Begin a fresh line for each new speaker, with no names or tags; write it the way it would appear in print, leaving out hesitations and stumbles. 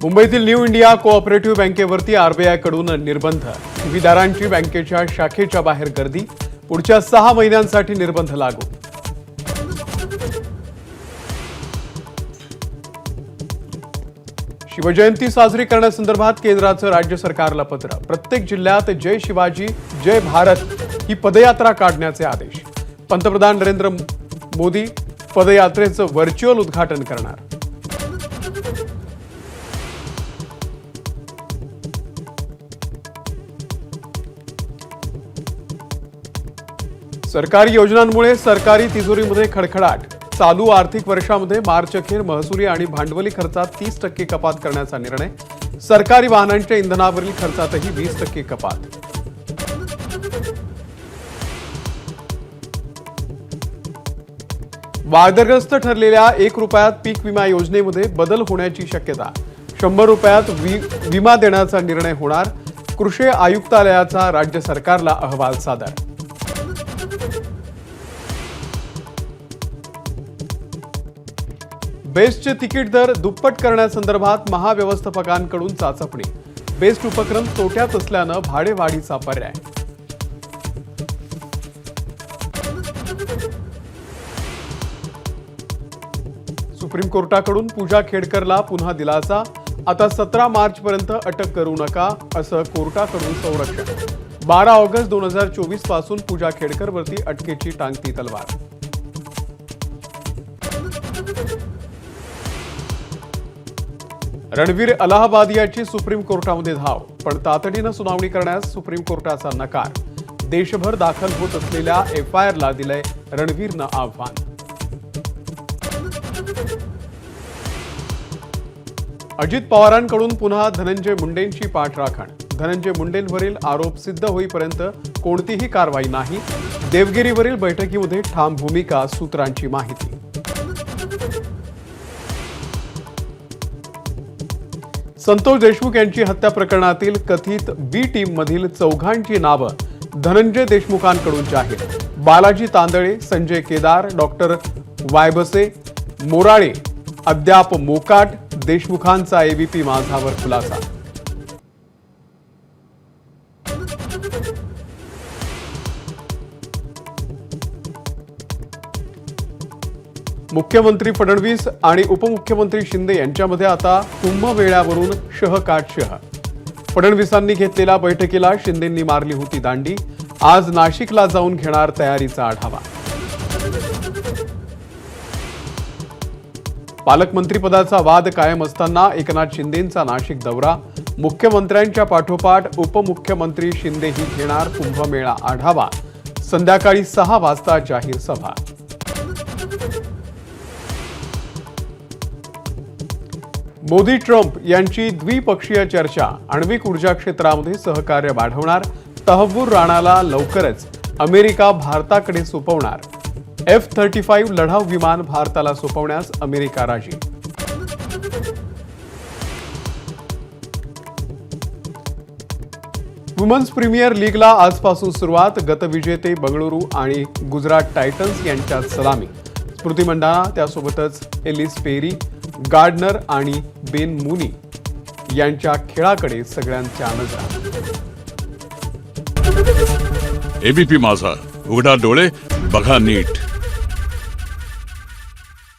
मुंबईतील new India cooperative बँकेवरती RBI कडून निर्बंध। ठेवीदारांची बँकेच्या शाखेच्या बाहेर गर्दी। पुढच्या 6 महिन्यांसाठी निर्बंध लागू। शिवजयंती साजरी करण्यासंदर्भात केंद्राचं राज्य सरकारला पत्र। प्रत्येक जिल्ह्यात जय शिवाजी जय भारत ही पदयात्रा काढण्याचे आदेश। पंतप्रधान नरेंद्र मोदी पदयात्रेचं व्हर्च्युअल उद्घाटन करणार। सरकारी योजनांमुळे सरकारी तिजोरीमध्ये खडखडाट। चालू आर्थिक वर्षामध्ये मार्च अखेर महसुली आणि भांडवली खर्चात 30% कपात करण्याचा निर्णय। सरकारी वाहनांच्या इंधनावरील खर्चातही 20% कपात। वादग्रस्त ठरलेल्या 1 रुपयात पीक विमा योजनेमध्ये बदल होण्याची शक्यता। 100 रुपयात विमा देण्याचा निर्णय होणार। कृषी आयुक्तालयाचा राज्य सरकारला अहवाल सादर। बेस्टचे तिकीट दर दुप्पट करण्यासंदर्भात महाव्यवस्थापकांकडून चाचपणी। बेस्ट उपक्रम तोट्यात असल्यानं भाडेवाढीचा पर्याय। सुप्रीम कोर्टाकडून पूजा खेडकरला पुन्हा दिलासा। आता 17 मार्चपर्यंत अटक करू नका असं कोर्टाकडून संरक्षण। 12 ऑगस्ट 2024 पासून पूजा खेडकरवरती अटकेची टांगती तलवार। रणवीर अलाहाबादियाची सुप्रीम कोर्टामध्ये धाव, पण तातडीनं सुनावणी करण्यास सुप्रीम कोर्टाचा नकार। देशभर दाखल होत असलेल्या एफआयआरला दिलंय रणवीरनं आव्हान। अजित पवारांकडून पुन्हा धनंजय मुंडेंची पाठराखण। धनंजय मुंडेंवरील आरोप सिद्ध होईपर्यंत कोणतीही कारवाई नाही। देवगिरीवरील बैठकीमध्ये ठाम भूमिका, सूत्रांची माहिती। संतोष देशमुख यांची हत्या प्रकरणातील कथित बी टीम मधील 4घांची नावं धनंजय देशमुखांकडून जाहीर। बालाजी तांदळे, संजय केदार, डॉक्टर वायबसे, मोराळे अद्याप मोकाट। देशमुखांचा एबीपी माझावर खुलासा। मुख्यमंत्री फडणवीस आणि उपमुख्यमंत्री शिंदे यांच्यामध्ये आता कुंभमेळ्यावरून शह। फडणवीसांनी घेतलेल्या बैठकीला शिंदेंनी मारली होती दांडी। आज नाशिकला जाऊन घेणार तयारीचा आढावा। पालकमंत्रीपदाचा वाद कायम असताना एकनाथ शिंदेंचा नाशिक दौरा। मुख्यमंत्र्यांच्या पाठोपाठ उपमुख्यमंत्री शिंदेही घेणार कुंभमेळा आढावा। संध्याकाळी 6 वाजता जाहीर सभा। मोदी ट्रम्प यांची द्विपक्षीय चर्चा। आण्विक ऊर्जा क्षेत्रामध्ये सहकार्य वाढवणार। तहव्वूर राणाला लवकरच अमेरिका भारताकडे सोपवणार। F-35 लढाऊ विमान भारताला सोपवण्यास अमेरिका राजी। वुमन्स प्रीमियर लीगला आजपासून सुरुवात। गतविजेते बंगळुरू आणि गुजरात टायटन्स यांच्यात सलामी। स्मृती मंडाना, त्यासोबतच एलिस पेरी, गार्डनर आणि बेन मुनी यांच्या खेळाकडे सगळ्यांच्या नजरा।
एबीपी माझा, उघडा डोळे बघा नीट।